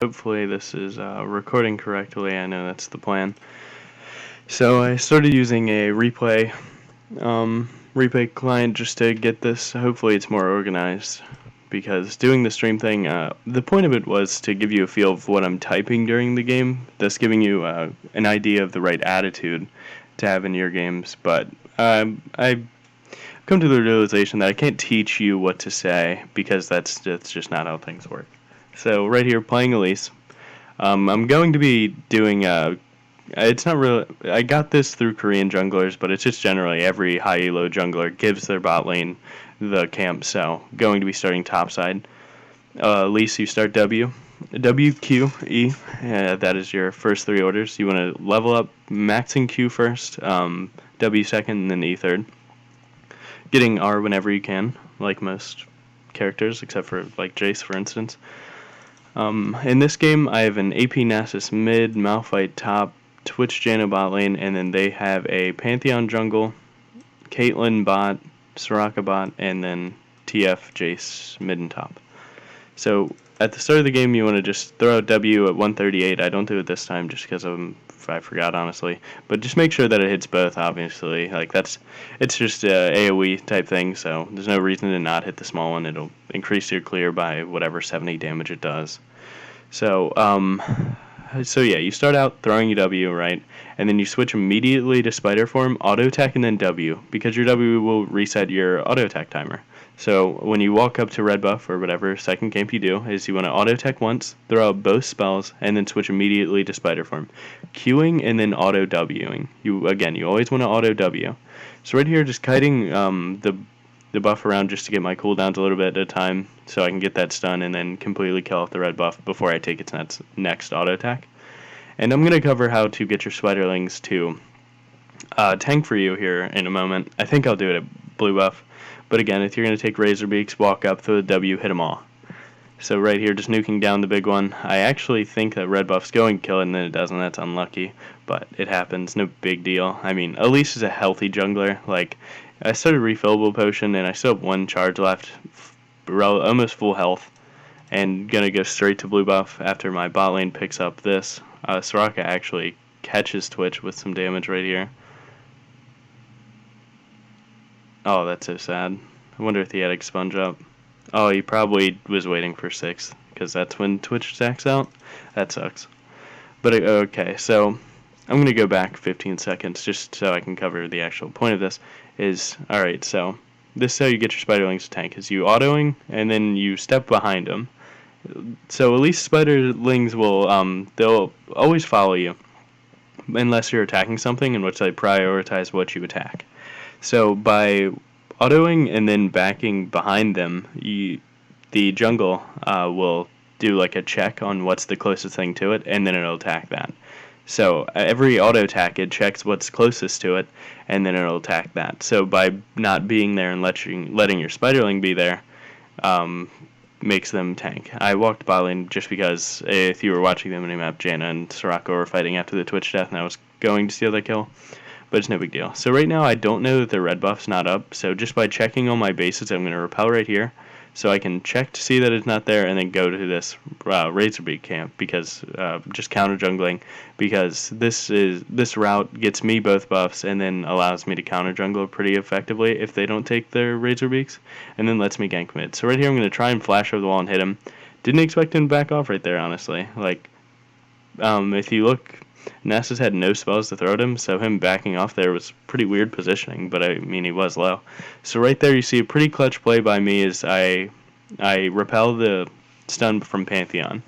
Hopefully this is recording correctly. I know that's the plan. So I started using a replay client just to get this. Hopefully it's more organized, because doing the stream thing, the point of it was to give you a feel of what I'm typing during the game, thus giving you an idea of the right attitude to have in your games. But I've come to the realization that I can't teach you what to say, because that's just not how things work. So right here, playing Elise. I'm going to be doing it's not really. I got this through Korean junglers, but it's just generally every high elo jungler gives their bot lane the camp. So going to be starting topside. Elise, you start W. W, Q, E. That is your first three orders. You want to level up, maxing Q first, W second, and then E third. Getting R whenever you can, like most characters, except for like Jace, for instance. In this game, I have an AP Nasus mid, Malphite top, Twitch Janna bot lane, and then they have a Pantheon jungle, Caitlyn bot, Soraka bot, and then TF Jace mid and top. So at the start of the game, you want to just throw out W at 138. I don't do it this time just because I forgot, honestly. But just make sure that it hits both, obviously. It's just a AoE type thing, so there's no reason to not hit the small one. It'll increase your clear by whatever 70 damage it does. So yeah, you start out throwing your W, right? And then you switch immediately to Spider Form, Auto Attack, and then W, because your W will reset your Auto Attack timer. So when you walk up to red buff or whatever second camp you do, is you want to Auto Attack once, throw out both spells, and then switch immediately to Spider Form. Queuing and then Auto Wing. You always want to Auto W. So right here, just kiting the buff around just to get my cooldowns a little bit at a time, so I can get that stun and then completely kill off the red buff before I take its next auto attack. And I'm going to cover how to get your spiderlings to tank for you here in a moment. I think I'll do it at blue buff. But again, if you're going to take Razor Beaks, walk up, throw the W, hit them all. So right here, just nuking down the big one. I actually think that red buff's going to kill it, and then it doesn't. That's unlucky, but it happens. No big deal. I mean, Elise is a healthy jungler. I started refillable potion, and I still have one charge left, almost full health, and gonna go straight to blue buff after my bot lane picks up this. Soraka actually catches Twitch with some damage right here. Oh, that's so sad. I wonder if he had Expunge up. Oh, he probably was waiting for 6, because that's when Twitch stacks out. That sucks. But okay, so I'm going to go back 15 seconds just so I can cover the actual point of this. Alright, so this is how you get your spiderlings to tank, is you autoing, and then you step behind them. So at least spiderlings they'll always follow you, unless you're attacking something, in which they prioritize what you attack. So by autoing and then backing behind them, the jungle will do like a check on what's the closest thing to it, and then it'll attack that. So every auto attack, it checks what's closest to it, and then it'll attack that. So by not being there and letting your spiderling be there, makes them tank. I walked bot lane just because if you were watching the minimap, Janna and Soraka were fighting after the Twitch death, and I was going to steal that kill. But it's no big deal. So right now I don't know that the red buff's not up, so just by checking all my bases, I'm going to repel right here, so I can check to see that it's not there, and then go to this Razorbeak camp, because just counter jungling, because this route gets me both buffs, and then allows me to counter jungle pretty effectively if they don't take their Razorbeaks, and then lets me gank mid. So right here I'm going to try and flash over the wall and hit him. Didn't expect him to back off right there, honestly. If you look, Nasus had no spells to throw at him, so him backing off there was pretty weird positioning, but I mean, he was low. So right there you see a pretty clutch play by me as I repel the stun from Pantheon.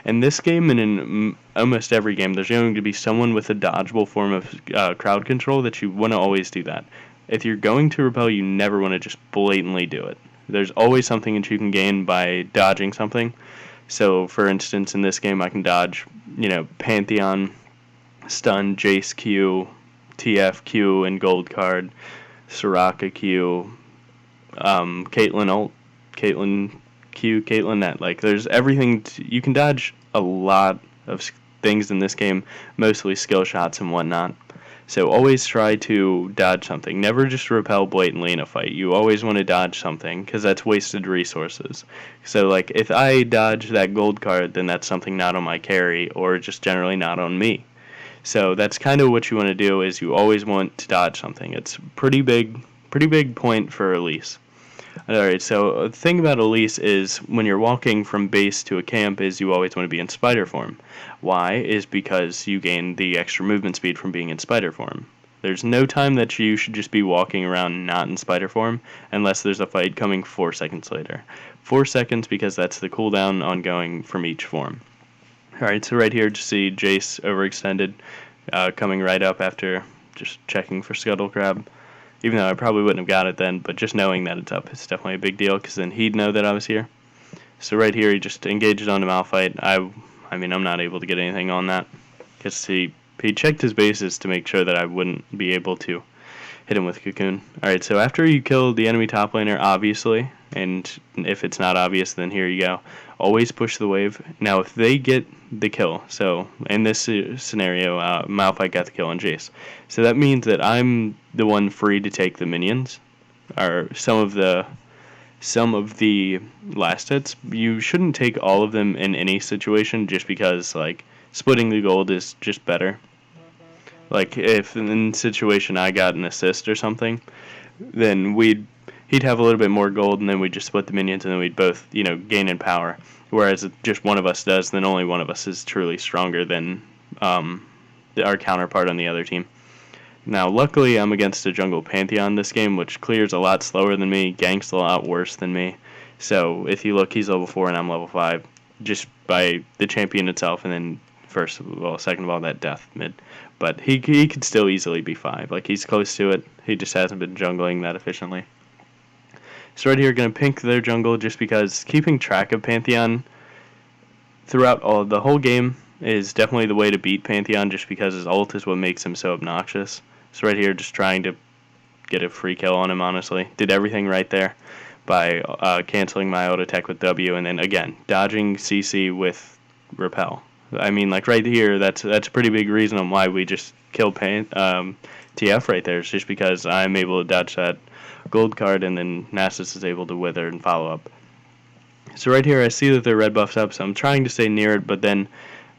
In this game, and in almost every game, there's going to be someone with a dodgeable form of crowd control that you want to always do that. If you're going to repel, you never want to just blatantly do it. There's always something that you can gain by dodging something. So, for instance, in this game, I can dodge, Pantheon, stun, Jace Q, TF Q, and gold card, Soraka Q, Caitlyn ult, Caitlyn Q, Caitlyn net. There's everything. You can dodge a lot of things in this game, mostly skill shots and whatnot. So always try to dodge something. Never just repel blatantly in a fight. You always want to dodge something because that's wasted resources. So like if I dodge that gold card, then that's something not on my carry or just generally not on me. So that's kind of what you want to do is you always want to dodge something. It's pretty big point for Elise. Alright, so the thing about Elise is when you're walking from base to a camp is you always want to be in spider form. Why? Is because you gain the extra movement speed from being in spider form. There's no time that you should just be walking around not in spider form unless there's a fight coming 4 seconds later. 4 seconds because that's the cooldown on going from each form. Alright, so right here just see Jace overextended coming right up after just checking for Scuttle Crab. Even though I probably wouldn't have got it then, but just knowing that it's up is definitely a big deal, because then he'd know that I was here. So right here, he just engages on the Malphite. I mean, I'm not able to get anything on that, because he checked his bases to make sure that I wouldn't be able to hit him with Cocoon. Alright, so after you kill the enemy top laner, obviously, and if it's not obvious, then here you go. Always push the wave. Now, if they get the kill, so in this scenario, Malphite got the kill on Jace. So that means that I'm the one free to take the minions, or some of the last hits. You shouldn't take all of them in any situation, just because like splitting the gold is just better. Like if in the situation I got an assist or something, then he'd have a little bit more gold, and then we'd just split the minions, and then we'd both gain in power. Whereas if just one of us does, then only one of us is truly stronger than our counterpart on the other team. Now, luckily, I'm against a jungle Pantheon this game, which clears a lot slower than me, ganks a lot worse than me. So if you look, he's level 4 and I'm level 5, just by the champion itself, and then second of all, that death mid. But he could still easily be 5. Like, he's close to it. He just hasn't been jungling that efficiently. So right here, going to pink their jungle just because keeping track of Pantheon throughout the whole game is definitely the way to beat Pantheon, just because his ult is what makes him so obnoxious. So right here, just trying to get a free kill on him, honestly. Did everything right there by canceling my auto attack with W, and then again, dodging CC with Rappel. I mean, like right here, that's a pretty big reason on why we just kill TF right there. It's just because I'm able to dodge that gold card, and then Nasus is able to wither and follow up. So right here, I see that their red buff's up, so I'm trying to stay near it, but then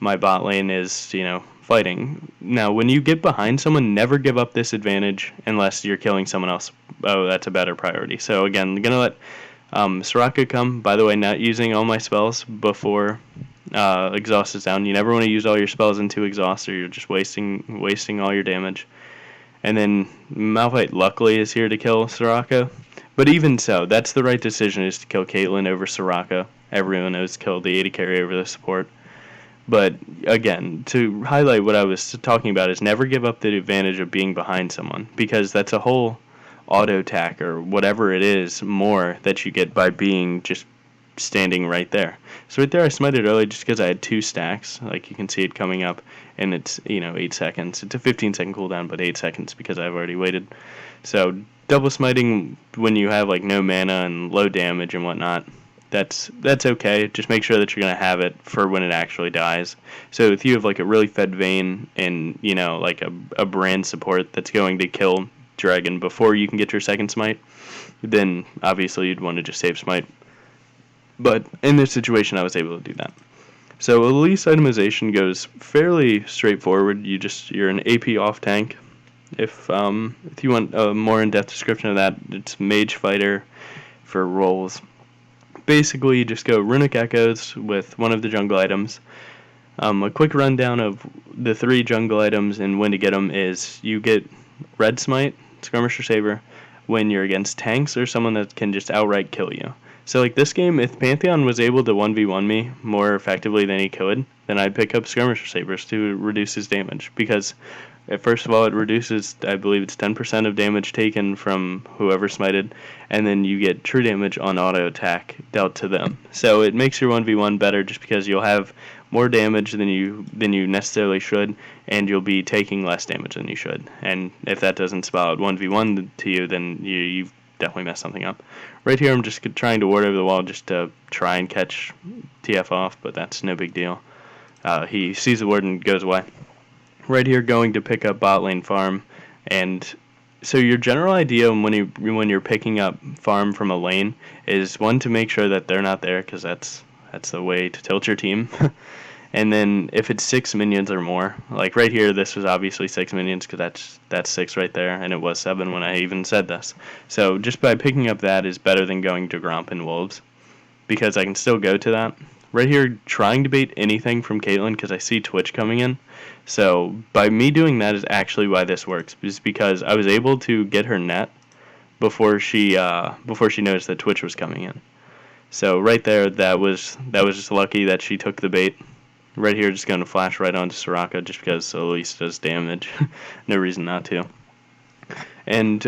my bot lane is, fighting. Now, when you get behind someone, never give up this advantage unless you're killing someone else. Oh, that's a better priority. So again, I'm going to let Soraka come. By the way, not using all my spells before exhaust is down. You never want to use all your spells into exhaust, or you're just wasting all your damage. And then Malphite luckily is here to kill Soraka. But even so, that's the right decision, is to kill Caitlyn over Soraka. Everyone knows kill the AD carry over the support. But again, to highlight what I was talking about is never give up the advantage of being behind someone, because that's a whole auto attack or whatever it is more that you get by being just standing right there. So right there I smited early just because I had 2 stacks. Like you can see it coming up, and it's 8 seconds. It's a 15-second cooldown, but 8 seconds because I've already waited. So double smiting when you have like no mana and low damage and whatnot, that's okay. Just make sure that you're going to have it for when it actually dies. So if you have like a really fed Vayne and like a brand support that's going to kill Dragon before you can get your second smite, then obviously you'd want to just save smite. But in this situation, I was able to do that. So Elise itemization goes fairly straightforward. You're an AP off tank. If you want a more in-depth description of that, it's Mage Fighter for roles. Basically, you just go Runic Echoes with one of the jungle items. A quick rundown of the 3 jungle items and when to get them is you get Red Smite, Skirmisher Saber, when you're against tanks or someone that can just outright kill you. So like this game, if Pantheon was able to 1v1 me more effectively than he could, then I'd pick up Skirmisher Sabers to reduce his damage, because first of all, it reduces, I believe it's 10% of damage taken from whoever smited, and then you get true damage on auto attack dealt to them. So it makes your 1v1 better just because you'll have more damage than you necessarily should, and you'll be taking less damage than you should. And if that doesn't spell out 1v1 to you, then you've definitely messed something up. Right here, I'm just trying to ward over the wall just to try and catch TF off, but that's no big deal. He sees the ward and goes away. right here going to pick up bot lane farm, and so your general idea when you're picking up farm from a lane is one to make sure that they're not there because that's the way to tilt your team. And then if it's 6 minions or more, like right here, this was obviously 6 minions because that's 6 right there, and it was 7 when I even said this. So just by picking up that is better than going to Gromp and Wolves because I can still go to that. Right here, trying to bait anything from Caitlyn because I see Twitch coming in. So by me doing that is actually why this works, is because I was able to get her net before she noticed that Twitch was coming in. So right there, that was just lucky that she took the bait. Right here, just going to flash right onto Soraka just because Elise does damage. No reason not to. And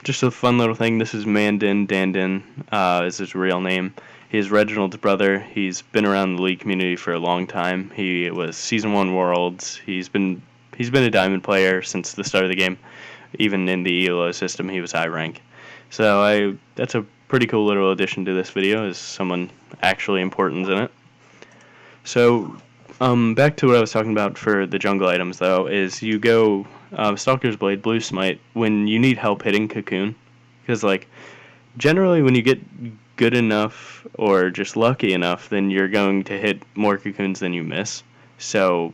just a fun little thing, this is Mandin Dandin, is his real name. He's Reginald's brother. He's been around the League community for a long time. He was Season 1 Worlds. He's been a Diamond player since the start of the game. Even in the ELO system, he was high rank. So that's a pretty cool little addition to this video, is someone actually important in it. So back to what I was talking about for the jungle items, though, is you go Stalker's Blade, Blue Smite, when you need help hitting Cocoon. Because, like, generally when you get good enough or just lucky enough, then you're going to hit more Cocoons than you miss. So,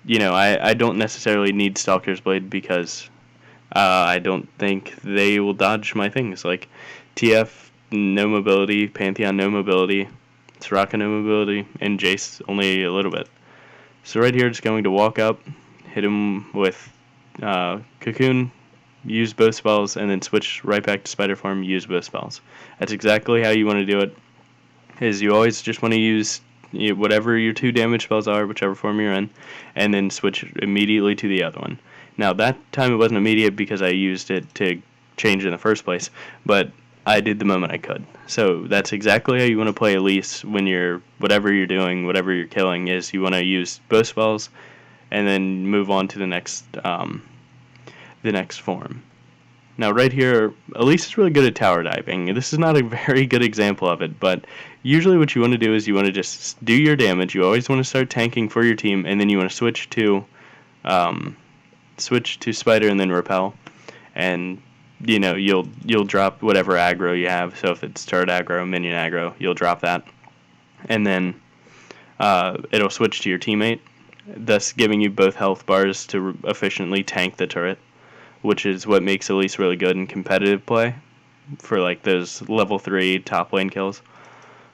I don't necessarily need Stalker's Blade because I don't think they will dodge my things. Like, TF, no mobility, Pantheon, no mobility, Soraka, no mobility, and Jace, only a little bit. So right here, just going to walk up, hit him with Cocoon, use both spells, and then switch right back to Spider Form, use both spells. That's exactly how you want to do it, is you always just want to use whatever your 2 damage spells are, whichever form you're in, and then switch immediately to the other one. Now, that time it wasn't immediate because I used it to change in the first place, but I did the moment I could. So that's exactly how you want to play Elise when whatever you're doing, whatever you're killing, is you want to use both spells and then move on to the next form. Now right here, Elise is really good at tower diving. This is not a very good example of it, but usually what you want to do is you want to just do your damage. You always want to start tanking for your team, and then you want to switch to Spider and then Rappel, and you'll drop whatever aggro you have. So if it's turret aggro, minion aggro, you'll drop that, and then it'll switch to your teammate, thus giving you both health bars to efficiently tank the turret, which is what makes Elise really good in competitive play for like those level 3 top lane kills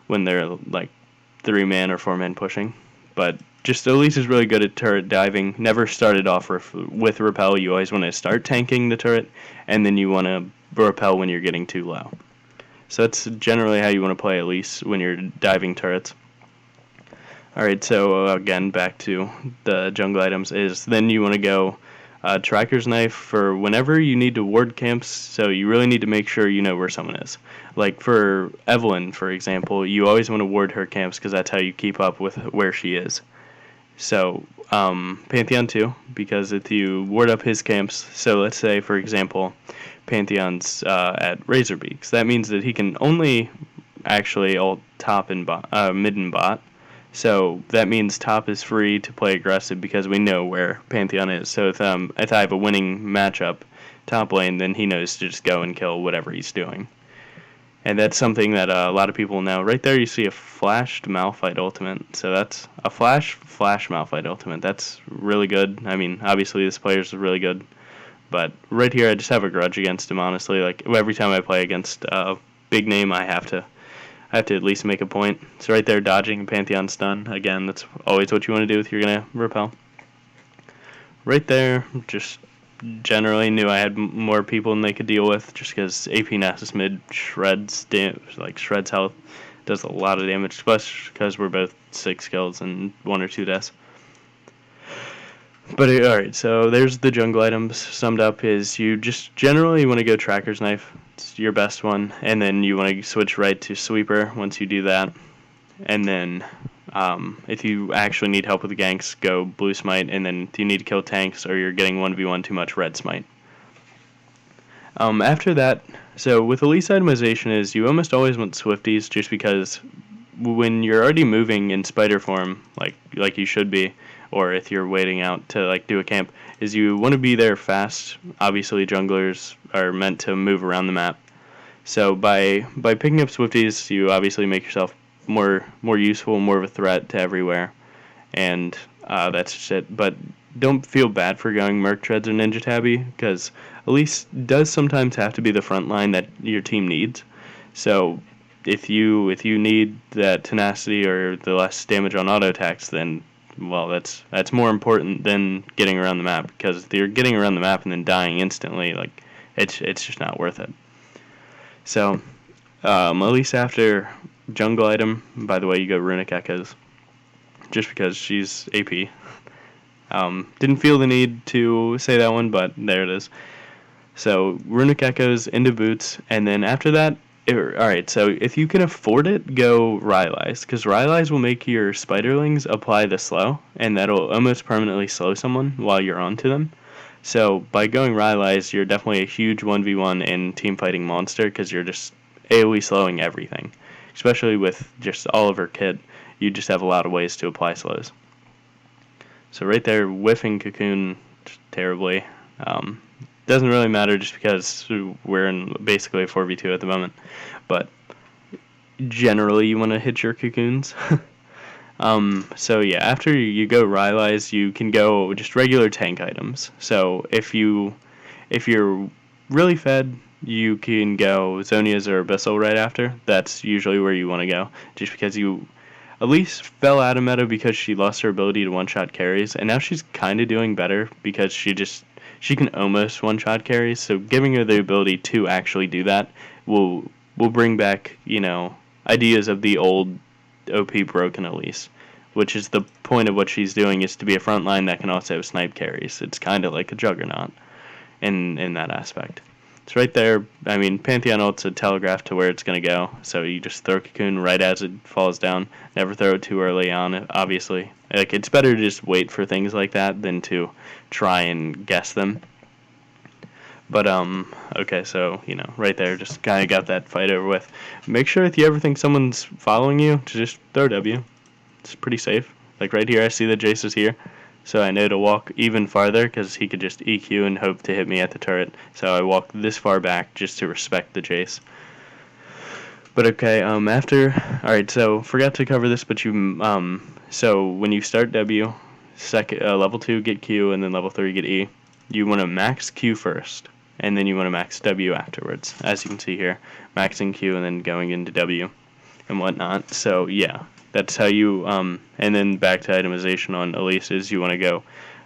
when they're like 3-man or 4-man pushing. But just Elise is really good at turret diving. Never started off with Rappel. You always want to start tanking the turret, and then you want to Rappel when you're getting too low. So that's generally how you want to play Elise when you're diving turrets. Alright, so again, back to the jungle items, is then you want to go Tracker's Knife for whenever you need to ward camps, so you really need to make sure you know where someone is. Like for Evelyn, for example, you always want to ward her camps because that's how you keep up with where she is. So, Pantheon too, because if you ward up his camps, so let's say, for example, Pantheon's at Razorbeaks, that means that he can only actually ult top and mid and bot. So that means top is free to play aggressive because we know where Pantheon is. So if I have a winning matchup top lane, then he knows to just go and kill whatever he's doing. And that's something that a lot of people know. Right there you see a flashed Malphite ultimate. So that's a flash Malphite ultimate. That's really good. I mean, obviously this player's really good. But right here I just have a grudge against him, honestly. Like every time I play against a big name, I have to at least make a point. So right there, dodging Pantheon stun. Again, that's always what you want to do if you're going to Rappel. Right there, just generally knew I had more people than they could deal with, just because AP Nasus mid shreds health, does a lot of damage, especially because we're both 6 kills and 1 or 2 deaths. But alright, so there's the jungle items summed up. Is you just generally want to go Tracker's Knife. It's your best one, and then you want to switch right to Sweeper once you do that. And then if you actually need help with the ganks, go Blue Smite, and then if you need to kill tanks or you're getting 1v1 too much, Red Smite. After that, so with Elise itemization is you almost always want Swifties just because when you're already moving in spider form, like you should be, or if you're waiting out to like do a camp, is you want to be there fast. Obviously, junglers are meant to move around the map. So by picking up Swifties, you obviously make yourself more useful, more of a threat to everywhere, and that's just it. But don't feel bad for going Merc Treads or Ninja Tabby, because Elise does sometimes have to be the front line that your team needs. So if you need that tenacity or the less damage on auto attacks, then well, that's more important than getting around the map, because if you're getting around the map and then dying instantly, like it's just not worth it. So at least after jungle item, by the way, you go Runic Echoes, just because she's AP. Didn't feel the need to say that one, but there it is. So Runic Echoes into boots, and then after that, alright, so if you can afford it, go Rylai's, because Rylai's will make your Spiderlings apply the slow, and that'll almost permanently slow someone while you're onto them. So by going Rylai's, you're definitely a huge 1v1 in team fighting monster, because you're just AoE slowing everything. Especially with just all of her kit, you just have a lot of ways to apply slows. So right there, whiffing Cocoon terribly. Doesn't really matter just because we're in basically a 4v2 at the moment. But generally, you want to hit your Cocoons. So yeah, after you go Rylai's, you can go just regular tank items. So if you're really fed, you can go Zonia's or Abyssal right after. That's usually where you want to go, just because you Elise fell out of meta because she lost her ability to one-shot carries, and now she's kind of doing better because she can almost one-shot carries. So giving her the ability to actually do that will bring back ideas of the old OP broken Elise, which is the point of what she's doing, is to be a front line that can also snipe carries. It's kind of like a juggernaut in that aspect. It's right there. I mean, Pantheon ult's a telegraph to where it's going to go, so you just throw Cocoon right as it falls down. Never throw it too early on it, obviously. Like, it's better to just wait for things like that than to try and guess them. But, okay, so, right there, just kind of got that fight over with. Make sure if you ever think someone's following you, to just throw W. It's pretty safe. Like, right here, I see that Jace is here. So I know to walk even farther, because he could just EQ and hope to hit me at the turret. So I walk this far back just to respect the Jace. But okay, alright, so forgot to cover this, but so when you start W, level 2 get Q, and then level 3 get E, you want to max Q first, and then you want to max W afterwards. As you can see here, maxing Q and then going into W and whatnot. So yeah. That's how you, and then back to itemization on Elise's, you want to go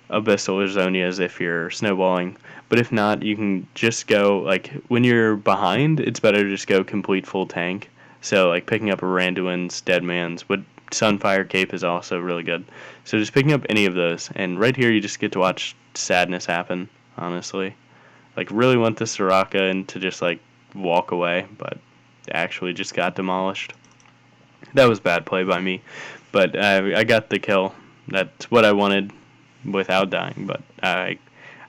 Abyssal or Zonia's if you're snowballing. But if not, you can just go, like, when you're behind, it's better to just go complete full tank. So, like, picking up a Randuin's, Deadman's, but Sunfire Cape is also really good. So just picking up any of those, and right here you just get to watch sadness happen, honestly. Like, really want the Soraka and to just, like, walk away, but actually just got demolished. That was bad play by me, but I got the kill. That's what I wanted without dying, but I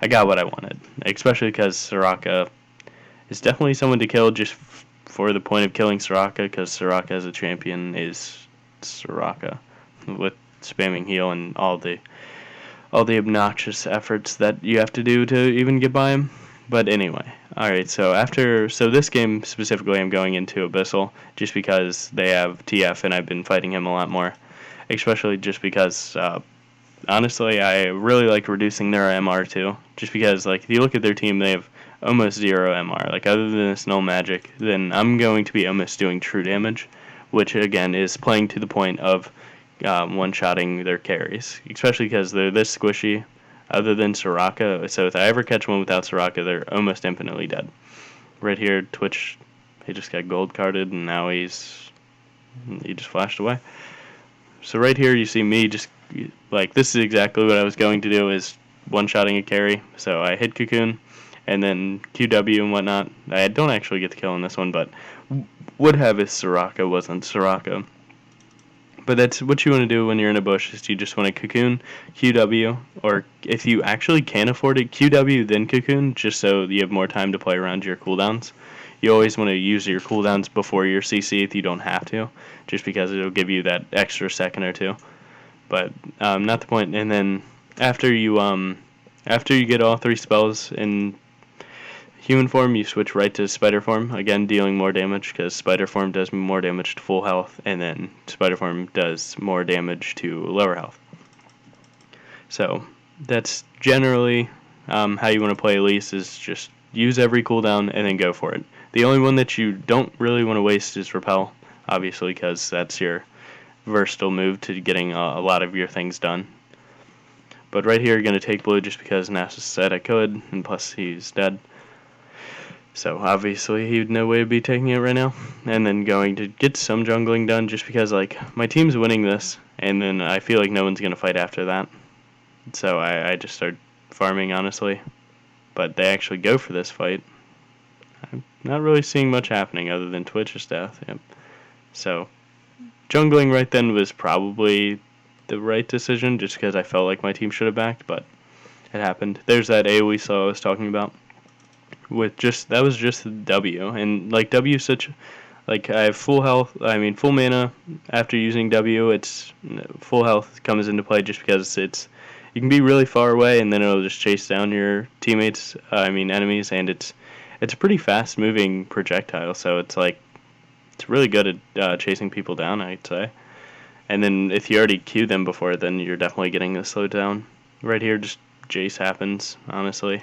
got what I wanted, especially because Soraka is definitely someone to kill just for the point of killing Soraka, because Soraka as a champion is Soraka, with spamming heal and all the obnoxious efforts that you have to do to even get by him. But anyway, alright, so this game specifically I'm going into Abyssal, just because they have TF and I've been fighting him a lot more. Especially just because, honestly, I really like reducing their MR too. Just because, like, if you look at their team, they have almost 0 MR. Like, other than this null magic, then I'm going to be almost doing true damage, which, again, is playing to the point of one-shotting their carries. Especially because they're this squishy. Other than Soraka, so if I ever catch one without Soraka, they're almost infinitely dead. Right here, Twitch, he just got gold carded, and now he just flashed away. So right here, you see me just, like, this is exactly what I was going to do, is one-shotting a carry. So I hit Cocoon, and then QW and whatnot. I don't actually get the kill on this one, but would have if Soraka wasn't Soraka. But that's what you want to do when you're in a bush, is you just want to Cocoon, QW, or if you actually can afford it, QW then Cocoon, just so you have more time to play around your cooldowns. you always want to use your cooldowns before your CC if you don't have to, just because it'll give you that extra second or two. But not the point. And then after you get all 3 spells in human form, you switch right to spider form, again dealing more damage because spider form does more damage to full health, and then spider form does more damage to lower health. So that's generally how you want to play Elise, is just use every cooldown and then go for it. The only one that you don't really want to waste is Rappel, obviously, because that's your versatile move to getting a lot of your things done. But right here, you're going to take blue just because Nasus said I could, and plus he's dead. So obviously he'd no way to be taking it right now. And then going to get some jungling done just because, like, my team's winning this, and then I feel like no one's going to fight after that. So I just start farming, honestly. But they actually go for this fight. I'm not really seeing much happening other than Twitch's death. Yep. So jungling right then was probably the right decision, just because I felt like my team should have backed, but it happened. There's that AoE slow I was talking about. That was just the W, and like W is such, like, I have full health. I mean full mana after using W. It's full health comes into play just because you can be really far away and then it'll just chase down your teammates. Enemies, and it's a pretty fast moving projectile, so it's really good at chasing people down, I'd say. And then if you already queue them before, then you're definitely getting the slowed down. Right here, just Jace happens, honestly.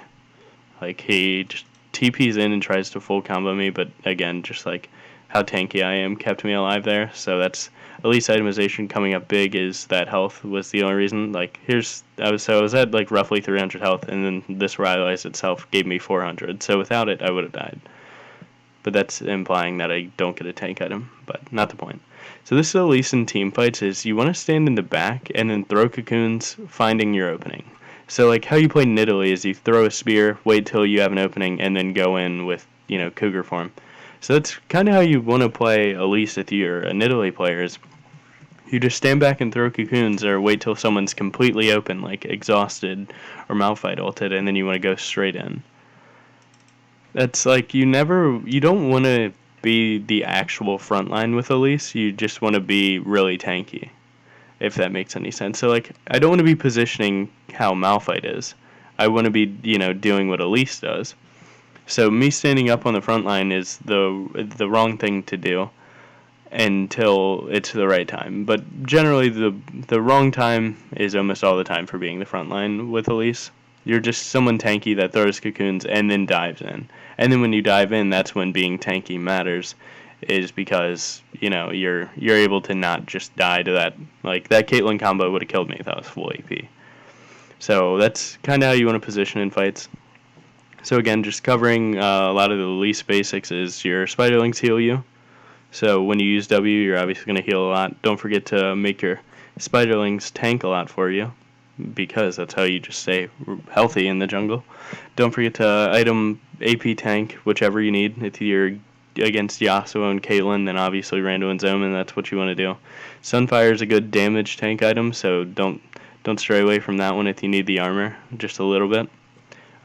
Like, he just TP's in and tries to full combo me, but again, just like how tanky I am kept me alive there. So that's Elise itemization coming up big, is that health was the only reason. Like, I was at like roughly 300 health, and then this Rylai's itself gave me 400. So without it, I would have died. But that's implying that I don't get a tank item, but not the point. So this Elise in teamfights is you want to stand in the back and then throw cocoons, finding your opening. So like how you play Nidalee is you throw a spear, wait till you have an opening, and then go in with, cougar form. So that's kind of how you want to play Elise if you're a Nidalee player. Is you just stand back and throw cocoons, or wait till someone's completely open, like exhausted or Malphite ulted, and then you want to go straight in. That's like you don't want to be the actual front line with Elise. You just want to be really tanky, if that makes any sense. So, like, I don't want to be positioning how Malphite is. I want to be, doing what Elise does. So me standing up on the front line is the wrong thing to do until it's the right time. But generally, the wrong time is almost all the time for being the front line with Elise. You're just someone tanky that throws cocoons and then dives in. And then when you dive in, that's when being tanky matters, is because, you're able to not just die to that. Like, that Caitlyn combo would have killed me if that was full AP. So that's kind of how you want to position in fights. So again, just covering a lot of the least basics is your spiderlings heal you. So when you use W, you're obviously going to heal a lot. Don't forget to make your spiderlings tank a lot for you, because that's how you just stay healthy in the jungle. Don't forget to item AP tank, whichever you need. If you're against Yasuo and Caitlyn, then obviously Rando and Zoman, that's what you want to do. Sunfire is a good damage tank item, so don't stray away from that one if you need the armor, just a little bit.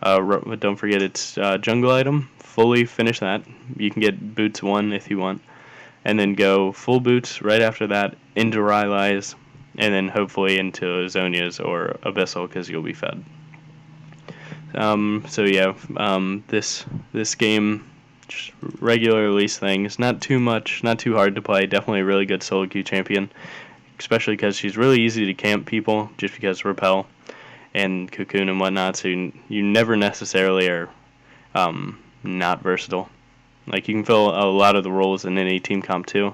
But don't forget its jungle item. Fully finish that. You can get boots 1 if you want, and then go full boots right after that into Rylai's, and then hopefully into Zhonya's or Abyssal, because you'll be fed. This game, just regular Elise things, not too much, not too hard to play. Definitely a really good solo queue champion, especially because she's really easy to camp people, just because Rappel and Cocoon and whatnot. So you never necessarily are not versatile. Like, you can fill a lot of the roles in any team comp too.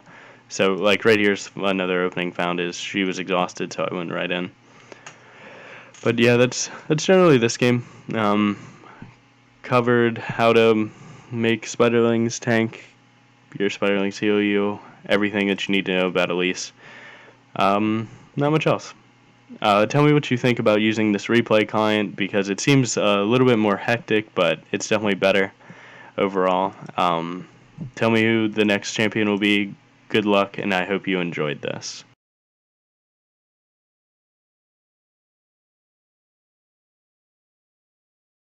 So, like, right here's another opening found, is she was exhausted, so I went right in. But yeah, that's generally this game. Covered how to make spiderlings tank, your spiderlings heal you, everything that you need to know about Elise. Not much else. Tell me what you think about using this replay client, because it seems a little bit more hectic, but it's definitely better overall. Tell me who the next champion will be. Good luck, and I hope you enjoyed this.